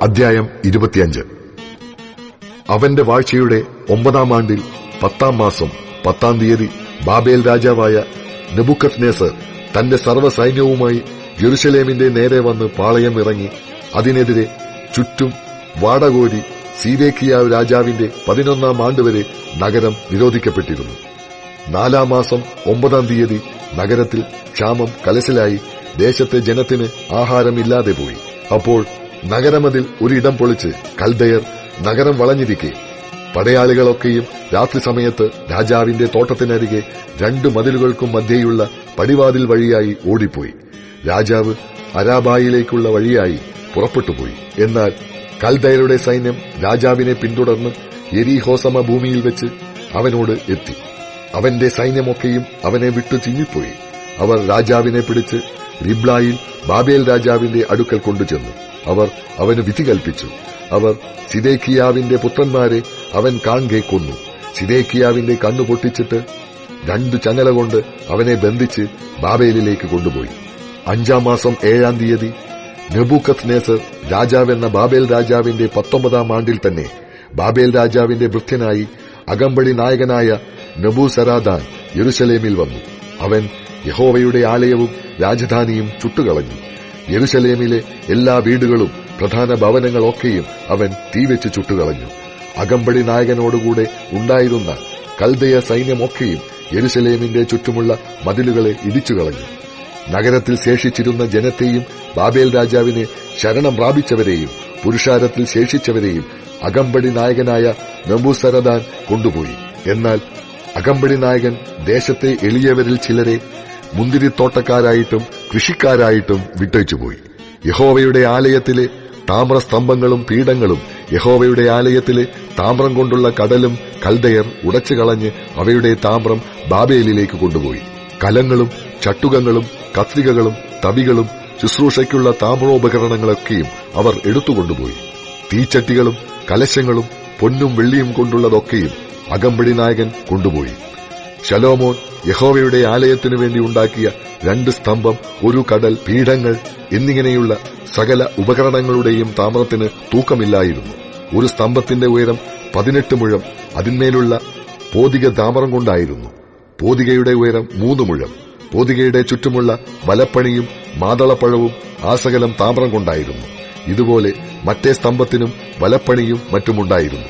അധ്യായം 25. അവന്റെ വാഴ്ചയുടെ 9-ാം ആണ്ടിൽ 10-ാം മാസം 10-ാം തീയതി ബാബേൽ രാജാവായ നെബൂഖദ്നേസർ തന്റെ സർവ്വസൈന്യവുമായി യെരുശലേമിന്റെ നേരെ വന്ന് പാളയം ഇറങ്ങി അതിനെതിരെ ചുറ്റും വാടകോരി സീദേക്കിയാവ് രാജാവിന്റെ 11-ാം ആണ്ടുവരെ നഗരം നിരോധിക്കപ്പെട്ടിരുന്നു. 4-ാം മാസം 9-ാം തീയതി നഗരത്തിൽ ക്ഷാമം കലശലായി ദേശത്തെ ജനത്തിന് ആഹാരമില്ലാതെ പോയി. അപ്പോൾ നഗരമതിൽ ഒരിടം പൊളിച്ച് കൽദയർ നഗരം വളഞ്ഞിരിക്കെ പടയാളികളൊക്കെയും രാത്രി സമയത്ത് രാജാവിന്റെ തോട്ടത്തിനരികെ 2 മതിലുകൾക്കും മധ്യേയുള്ള പടിവാതിൽ വഴിയായി ഓടിപ്പോയി. രാജാവ് അരാബായിലേക്കുള്ള വഴിയായി പുറപ്പെട്ടുപോയി. എന്നാൽ കൽദയരുടെ സൈന്യം രാജാവിനെ പിന്തുടർന്ന് യെരീഹോ സമഭൂമിയിൽ വെച്ച് അവനോട് എത്തി. അവന്റെ സൈന്യമൊക്കെയും അവനെ വിട്ടു ചിന്നിപ്പോയി. അവർ രാജാവിനെ പിടിച്ച് റിബ്ലായിൽ ബാബേൽ രാജാവിന്റെ അടുക്കൽ കൊണ്ടുചെന്നു. അവർ അവന് വിധി കൽപ്പിച്ചു. അവർ സിദേക്കിയാവിന്റെ പുത്രന്മാരെ അവൻ കാൺകെ കൊന്നു. സിദേക്കിയാവിന്റെ കണ്ണു പൊട്ടിച്ചിട്ട് 2 ചങ്ങല കൊണ്ട് അവനെ ബന്ധിച്ച് ബാബേലിലേക്ക് കൊണ്ടുപോയി. 5-ാം മാസം 7-ാം തീയതി നെബൂഖദ്നേസർ രാജാവെന്ന ബാബേൽ രാജാവിന്റെ 19-ാം ആണ്ടിൽ തന്നെ ബാബേൽ രാജാവിന്റെ ഭൃത്യനായി അകമ്പടി നായകനായ നെബൂസരാദാൻ യെരുശലേമിൽ വന്നു. അവൻ യഹോവയുടെ ആലയവും രാജധാനിയും ചുട്ടുകളഞ്ഞു. യെരുശലേമിലെ എല്ലാ വീടുകളും പ്രധാന ഭവനങ്ങളൊക്കെയും അവൻ തീവെച്ച് ചുട്ടുകളഞ്ഞു. അകമ്പടി നായകനോടുകൂടെ ഉണ്ടായിരുന്ന കൽദയ സൈന്യമൊക്കെയും യെരുശലേമിന്റെ ചുറ്റുമുള്ള മതിലുകളെ ഇടിച്ചുകളഞ്ഞു. നഗരത്തിൽ ശേഷിച്ചിരുന്ന ജനത്തെയും ബാബേൽ രാജാവിനെ ശരണം പ്രാപിച്ചവരെയും പുരുഷാരത്തിൽ ശേഷിച്ചവരെയും അകമ്പടി നായകനായ നെബൂസരദാൻ കൊണ്ടുപോയി. എന്നാൽ അകമ്പടി നായകൻ ദേശത്തെ എളിയവരിൽ ചിലരെ മുന്തിരിത്തോട്ടക്കാരായിട്ടും കൃഷിക്കാരായിട്ടും വിട്ടയച്ചുപോയി. യഹോവയുടെ ആലയത്തിലെ താമ്രസ്തംഭങ്ങളും പീഠങ്ങളും യഹോവയുടെ ആലയത്തിലെ താമ്രം കൊണ്ടുള്ള കടലും കൽദയർ ഉടച്ചുകളഞ്ഞ് അവയുടെ താമ്രം ബാബേലിലേക്ക് കൊണ്ടുപോയി. കലങ്ങളും ചട്ടുകങ്ങളും കത്രികകളും തവികളും ശുശ്രൂഷയ്ക്കുള്ള താമ്രോപകരണങ്ങളൊക്കെയും അവർ എടുത്തുകൊണ്ടുപോയി. തീച്ചട്ടികളും കലശങ്ങളും പൊന്നും വെള്ളിയും കൊണ്ടുള്ളതൊക്കെയും അകമ്പടി നായകൻ കൊണ്ടുപോയി. ശലോമോൻ യഹോവയുടെ ആലയത്തിനു വേണ്ടി ഉണ്ടാക്കിയ 2 സ്തംഭം, 1 കടൽ, പീഠങ്ങൾ എന്നിങ്ങനെയുള്ള സകല ഉപകരണങ്ങളുടെയും താമ്രത്തിന് തൂക്കമില്ലായിരുന്നു. 1 സ്തംഭത്തിന്റെ ഉയരം 18 മുഴം, അതിന്മേലുള്ള പോതിക താമ്രം കൊണ്ടായിരുന്നു. പോതികയുടെ ഉയരം 3 മുഴം. പോതികയുടെ ചുറ്റുമുള്ള വലപ്പണിയും മാതളപ്പഴവും ആസകലം താമ്രം കൊണ്ടായിരുന്നു. ഇതുപോലെ മറ്റേ സ്തംഭത്തിനും വലപ്പണിയും മറ്റുമുണ്ടായിരുന്നു.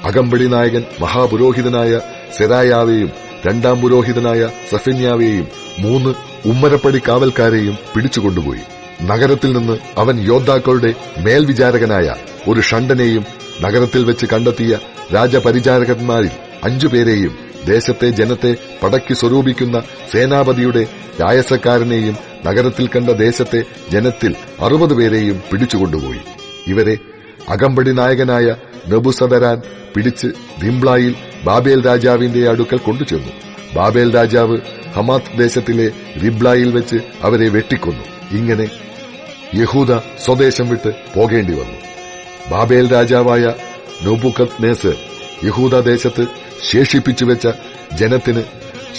അകമ്പടി നായകൻ മഹാപുരോഹിതനായ സെരായാവെയും 2-ാം പുരോഹിതനായ സഫന്യാവെയും 3 ഉമ്മരപ്പടി കാവൽക്കാരെയും പിടിച്ചുകൊണ്ടുപോയി. നഗരത്തിൽ നിന്ന് അവൻ യോദ്ധാക്കളുടെ മേൽവിചാരകനായ ഒരു ഷണ്ഡനെയും നഗരത്തിൽ വെച്ച് കണ്ടെത്തിയ രാജപരിചാരകന്മാരിൽ 5 പേരെയും ദേശത്തെ ജനത്തെ പടക്കി സ്വരൂപിക്കുന്ന സേനാപതിയുടെ രായസക്കാരനെയും നഗരത്തിൽ കണ്ട ദേശത്തെ ജനത്തിൽ 60 പേരെയും പിടിച്ചുകൊണ്ടുപോയി. ഇവരെ അകമ്പടി നായകനായ നെബൂസദരാൻ പിടിച്ച് റിബ്ലായിൽ ബാബേൽ രാജാവിന്റെ അടുക്കൽ കൊണ്ടുചെന്നു. ബാബേൽ രാജാവ് ഹമാത്ത് ദേശത്തിലെ റിബ്ലായിൽ വെച്ച് അവരെ വെട്ടിക്കൊന്നു. ഇങ്ങനെ യഹൂദ സ്വദേശം വിട്ട് പോകേണ്ടി വന്നു. ബാബേൽ രാജാവായ നെബൂഖദ്നേസർ യഹൂദദേശത്ത് ശേഷിപ്പിച്ചുവെച്ച ജനത്തിന്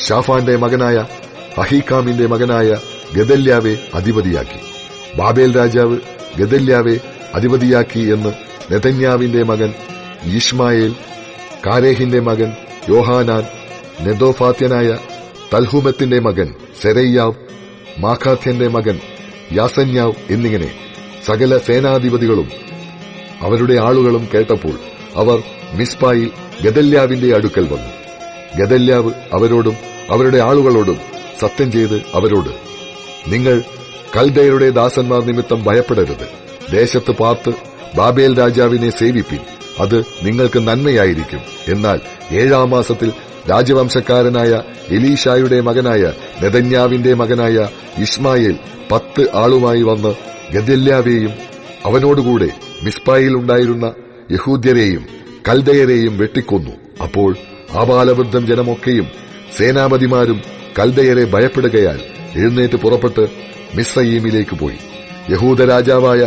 ഷാഫാന്റെ മകനായ അഹീക്കാമിന്റെ മകനായ ഗദല്യാവെ അധിപതിയാക്കി. ബാബേൽ രാജാവ് ഗദല്യാവെ അധിപതിയാക്കി എന്ന് നെതന്യാവിന്റെ മകൻ യിശ്മായേൽ, കാരേഹിന്റെ മകൻ യോഹാനാൻ, നെതോഫാത്യനായ തൽഹുമത്തിന്റെ മകൻ സെരയ്യാവ്, മാഖാത്യന്റെ മകൻ യാസന്യാവ് എന്നിങ്ങനെ സകല സേനാധിപതികളും അവരുടെ ആളുകളും കേട്ടപ്പോൾ അവർ മിസ്പായിൽ ഗദല്യാവിന്റെ അടുക്കൽ വന്നു. ഗദല്യാവ് അവരോടും അവരുടെ ആളുകളോടും സത്യം ചെയ്ത് അവരോട്, നിങ്ങൾ കൽദയരുടെ ദാസന്മാർ നിമിത്തം ഭയപ്പെടരുത്. ദേശത്ത് പാർത്ത് ബാബേൽ രാജാവിനെ സേവിപ്പിൻ, അത് നിങ്ങൾക്ക് നന്മയായിരിക്കും. എന്നാൽ 7-ാം മാസത്തിൽ രാജവംശക്കാരനായ എലീഷായുടെ മകനായ നെതന്യാവിന്റെ മകനായ ഇശ്മായേൽ 10 ആളുമായി വന്ന് ഗദല്യാവെയും അവനോടുകൂടെ മിസ്പായിൽ ഉണ്ടായിരുന്ന യഹൂദ്യരെയും കൽദയരെയും വെട്ടിക്കൊന്നു. അപ്പോൾ ആബാലവൃദ്ധം ജനമൊക്കെയും സേനാപതിമാരും കൽദയരെ ഭയപ്പെടുകയാൽ എഴുന്നേറ്റ് പുറപ്പെട്ട് മിസ്രയീമിലേക്ക് പോയി. യഹൂദ രാജാവായ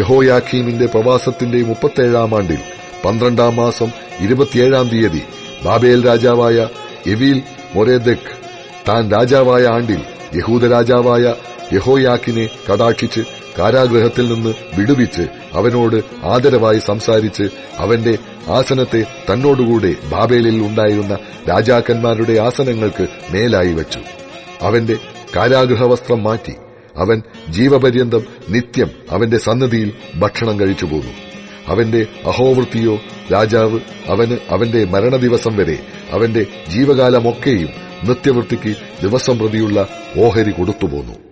യഹോയാഖീമിന്റെ പ്രവാസത്തിന്റെ 37-ാം ആണ്ടിൽ 12-ാം മാസം 27-ാം തീയതി ബാബേൽ രാജാവായ എവീൽ മൊരേദെക് താൻ രാജാവായ ആണ്ടിൽ യഹൂദ രാജാവായ യഹോയാക്കിനെ കടാക്ഷിച്ച് കാരാഗൃഹത്തിൽ നിന്ന് വിടുവിച്ച് അവനോട് ആദരവായി സംസാരിച്ച് അവന്റെ ആസനത്തെ തന്നോടുകൂടെ ബാബേലിൽ ഉണ്ടായിരുന്ന രാജാക്കന്മാരുടെ ആസനങ്ങൾക്ക് മേലായി വച്ചു. അവന്റെ കാരാഗൃഹവസ്ത്രം മാറ്റി അവൻ ജീവപര്യന്തം നിത്യം അവന്റെ സന്നിധിയിൽ ഭക്ഷണം കഴിച്ചു പോന്നു. അവന്റെ അഹോവൃത്തിയോ രാജാവ് അവന് അവന്റെ മരണദിവസം വരെ അവന്റെ ജീവകാലമൊക്കെയും നിത്യവൃത്തിക്ക് ദിവസം പ്രതിയുള്ള ഓഹരി കൊടുത്തുപോന്നു.